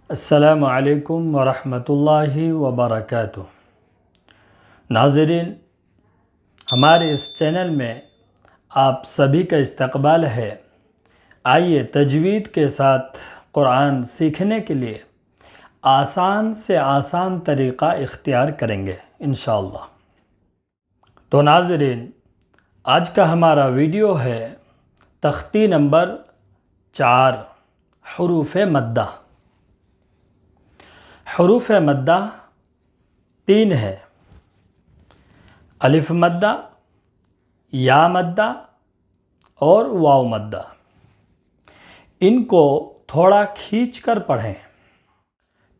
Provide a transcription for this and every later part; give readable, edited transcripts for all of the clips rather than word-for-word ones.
السلام علیکم ورحمۃ اللہ وبرکاتہ۔ ناظرین، ہمارے اس چینل میں آپ سبھی کا استقبال ہے۔ آئیے تجوید کے ساتھ قرآن سیکھنے کے لیے آسان سے آسان طریقہ اختیار کریں گے انشاءاللہ۔ تو ناظرین، آج کا ہمارا ویڈیو ہے تختی نمبر 4، حروف مدہ۔ حروف مدہ 3 ہے: الف مدہ، یا مدہ اور واو مدہ۔ ان کو تھوڑا کھینچ کر پڑھیں۔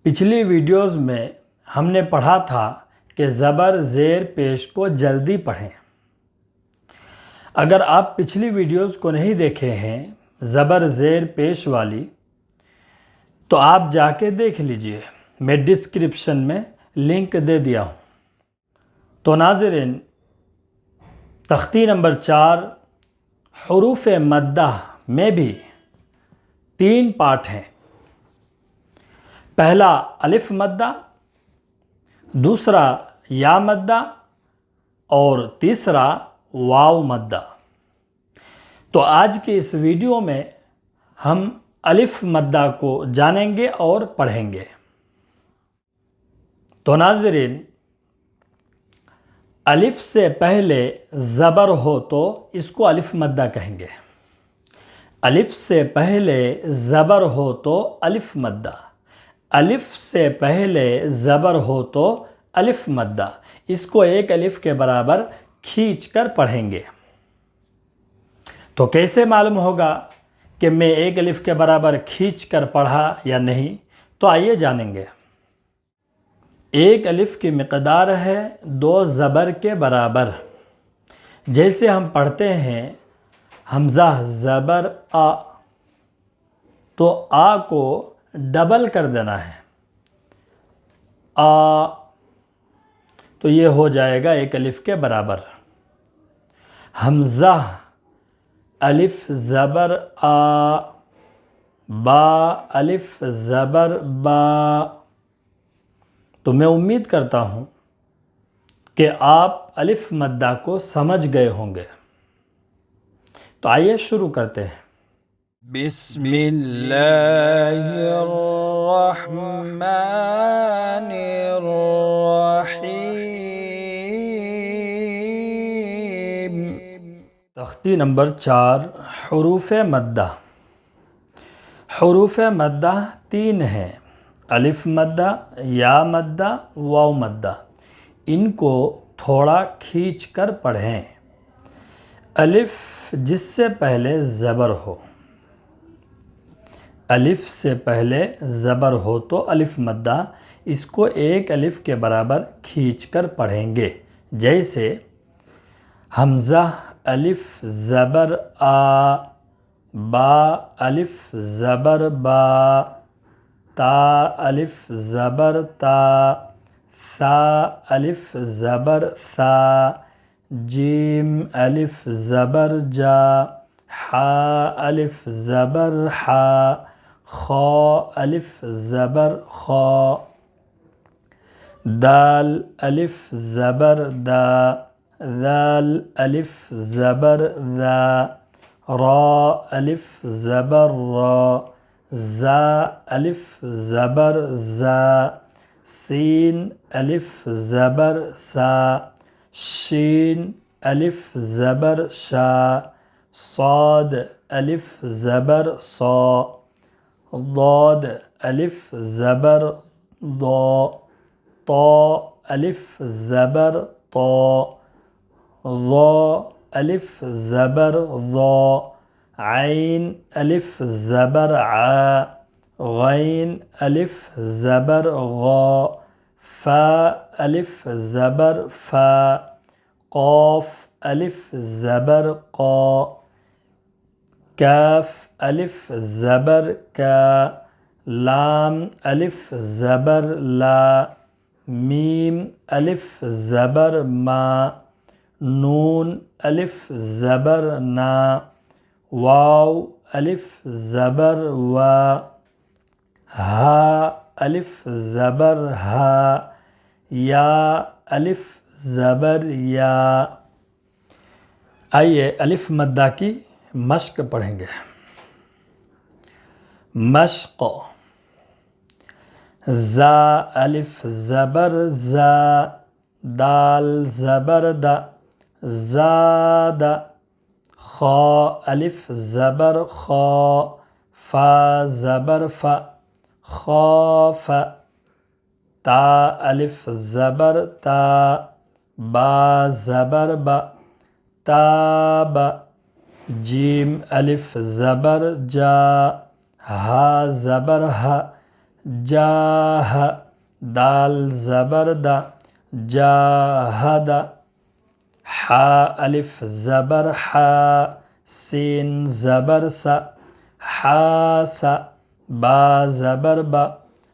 پچھلی ویڈیوز میں ہم نے پڑھا تھا کہ زبر زیر پیش کو جلدی پڑھیں۔ اگر آپ پچھلی ویڈیوز کو نہیں دیکھے ہیں زبر زیر پیش والی، تو آپ جا کے دیکھ لیجئے، میں ڈسکرپشن میں لنک دے دیا ہوں۔ تو ناظرین، تختی نمبر 4 حروف مدہ میں بھی 3 پارٹ ہیں۔ پہلا الف مدہ، دوسرا یا مدہ اور تیسرا واو مدہ۔ تو آج کی اس ویڈیو میں ہم الف مدہ کو جانیں گے اور پڑھیں گے۔ تو ناظرین، الف سے پہلے زبر ہو تو اس کو الف مدہ کہیں گے۔ الف سے پہلے زبر ہو تو الف مدہ، الف سے پہلے زبر ہو تو الف مدہ۔ اس کو ایک الف کے برابر کھینچ کر پڑھیں گے۔ تو کیسے معلوم ہوگا کہ میں ایک الف کے برابر کھینچ کر پڑھا یا نہیں؟ تو آئیے جانیں گے۔ ایک الف کی مقدار ہے 2 زبر کے برابر۔ جیسے ہم پڑھتے ہیں حمزہ زبر آ، تو آ کو ڈبل کر دینا ہے، آ، تو یہ ہو جائے گا ایک الف کے برابر۔ حمزہ الف زبر آ، با الف زبر با۔ تو میں امید کرتا ہوں کہ آپ الف مدہ کو سمجھ گئے ہوں گے۔ تو آئیے شروع کرتے ہیں۔ بسم اللہ الرحمن الرحیم۔ تختی نمبر 4 حروف مدہ۔ حروف مدہ 3 ہیں: الف مدہ، یا مدہ، واو مدہ۔ ان کو تھوڑا کھینچ کر پڑھیں۔ الف جس سے پہلے زبر ہو، الف سے پہلے زبر ہو تو الف مدہ، اس کو ایک الف کے برابر کھینچ کر پڑھیں گے۔ جیسے حمزہ الف زبر آ، با الف زبر با، تا الف زبر تا، ثا الف زبر ثا، جیم الف زبر جا، حا الف زبر حا، خا الف زبر خا، دال الف زبر دا، ذال الف زبر ذا، را الف زبر را، زا الف زبر زا، سین الف زبر سا، شین الف زبر شا، صاد الف زبر صا، ضاد الف زبر ضا، طا الف زبر طا، ظا الف زبر ظا، عین الف زبر عا، غین الف زبر غا، فا الف زبر فا، قاف الف زبر قا، کاف الف زبر کا، لام الف زبر لا، میم الف زبر ما، نون الف زبر نا، واو الف زبر وا، ہا الف زبر ہا، یا الف زبر یا۔ آئیے الف مدہ کی مشق پڑھیں گے۔ مشق، زا الف زبر زا، دال زبر دا، زاد۔ خا الف زبر خا، فا زبر فا، خاف۔ تا الف زبر تا، با زبر با، تاب۔ جیم الف زبر جا، ہا زبر ہا، جاہ۔ دال زبر دا، جاہد۔ حا الف زبر حا، سین زبر سا، حاس۔ با زبر با،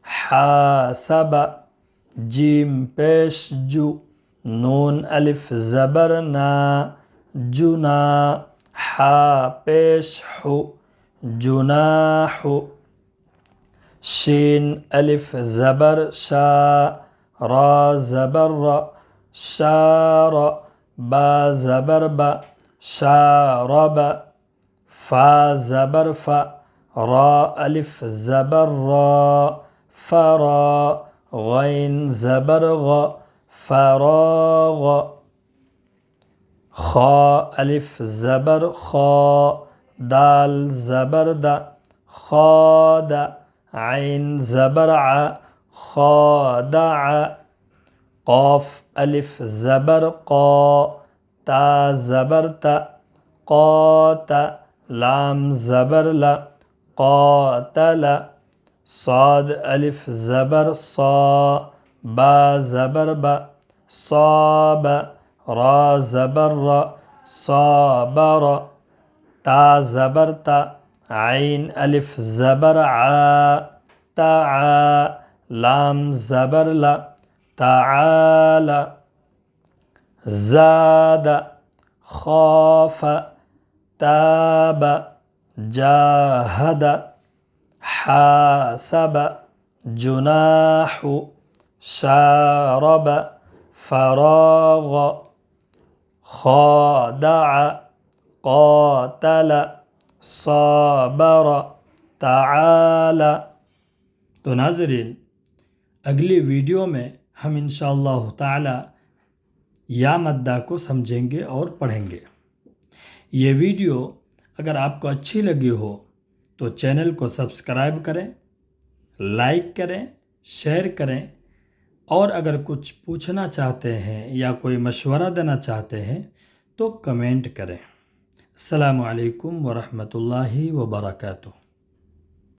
حاسب۔ جیم پیش جو، نون الف زبر نا، جنا۔ حا پیش حو، جناح۔ شین الف زبر شا، را زبر را، شار۔ با زبر با، شارب۔ فا زبر فا، را الف زبر را، فرا۔ غین زبر غا، فراغ۔ خا الف زبر خا، دال زبر دا، خاد۔ عین زبر ع، خادع۔ قاف الف زبر قا، تا زبر تا، قات۔ لام زبر لا، قاتل۔ صاد الف زبر صا، با زبر با، صاب۔ را زبر را، صابر۔ تا زبر تا، عین الف زبر عا، تعا۔ لام زبر لا، تعال۔ زاد، خاف، تاب، جاهد، حاسب، جناح، شارب، فراغ، خادع، قاتل، صابر، تعال۔ تو ناظرین، اگلی ویڈیو میں ہم انشاءاللہ تعالی یا مدہ کو سمجھیں گے اور پڑھیں گے۔ یہ ویڈیو اگر آپ کو اچھی لگی ہو تو چینل کو سبسکرائب کریں، لائک کریں، شیئر کریں، اور اگر کچھ پوچھنا چاہتے ہیں یا کوئی مشورہ دینا چاہتے ہیں تو کمنٹ کریں۔ السلام علیکم ورحمۃ اللہ وبرکاتہ۔